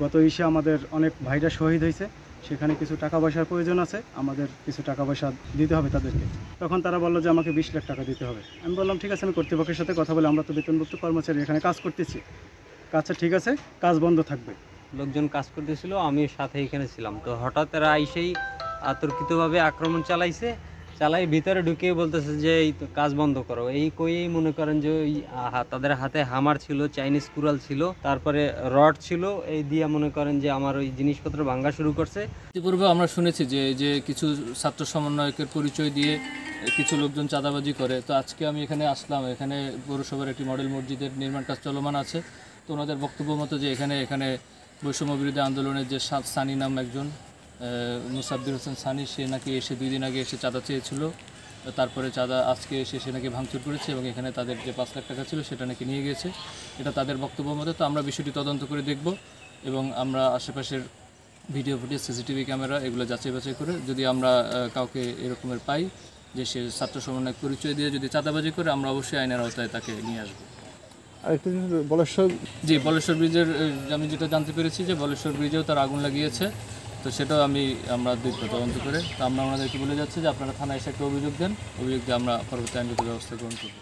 গত ইসে আমাদের অনেক ভাইরা শহীদ হয়েছে, সেখানে কিছু টাকা পয়সার প্রয়োজন আছে, আমাদের কিছু টাকা পয়সা দিতে হবে তাদেরকে। তখন তারা বললো যে আমাকে 20 লাখ টাকা দিতে হবে। আমি বললাম ঠিক আছে, আমি কর্তৃপক্ষের সাথে কথা বলে, আমরা তো বেতনভুক্ত কর্মচারী, এখানে কাজ করতেছি, আচ্ছা ঠিক আছে, কাজ বন্ধ থাকবে। লোকজন কাজ করতেছিল, আমি সাথে এখানে ছিলাম। তো হঠাৎ এরা আইসেই আতর্কিতভাবে আক্রমণ চালাই ভিতরে ঢুকে বলতেছে যে এই তো কাজ বন্ধ করো, এই কইয়েই মনে করেন যে ওই তাদের হাতে হামার ছিল, চাইনিজ কুড়াল ছিল, তারপরে রড ছিল, এই দিয়ে মনে করেন যে আমার ওই জিনিসপত্র ভাঙা শুরু করছে। ইতিপূর্বে আমরা শুনেছি যে কিছু ছাত্র সমন্বয়কের পরিচয় দিয়ে কিছু লোকজন চাঁদাবাজি করে। তো আজকে আমি এখানে আসলাম, এখানে পৌরসভার একটি মডেল মসজিদের নির্মাণ কাজ চলমান আছে। তো ওনাদের বক্তব্য মতো যে এখানে বৈষম্য বিরোধী আন্দোলনের যে সানি নাম একজন মুসাব্বির হোসেন সানি, সে নাকি এসে 2 দিন আগে এসে চাঁদা চেয়েছিল। তারপরে চাঁদা আজকে এসে সে নাকি ভাঙচুর করেছে এবং এখানে তাদের যে 5 লাখ টাকা ছিল সেটা নাকি নিয়ে গিয়েছে, এটা তাদের বক্তব্য মতো। তো আমরা বিষয়টি তদন্ত করে দেখব এবং আমরা আশেপাশের ভিডিও ফুটেজ, সিসিটিভি ক্যামেরা এগুলো যাচাই বাছাই করে যদি আমরা কাউকে এরকমের পাই যে সে ছাত্র সমন্বয় পরিচয় দিয়ে যদি চাঁদাবাজি করে, আমরা অবশ্যই আইনের আওতায় তাকে নিয়ে আসবো। আরেকটা জিনিস, বলেশ্বর বলেশ্বর ব্রিজের আমি যেটা জানতে পেরেছি যে বলেশ্বর ব্রিজেও তার আগুন লাগিয়েছে। তো সেটাও আমরা দেখব তদন্ত করে। তো আমরা ওনাদেরকে বলে যাচ্ছি যে আপনারা থানায় এসে একটা অভিযোগ দেন, অভিযোগ দিয়ে আমরা পরবর্তী আইনগত ব্যবস্থা গ্রহণ করব।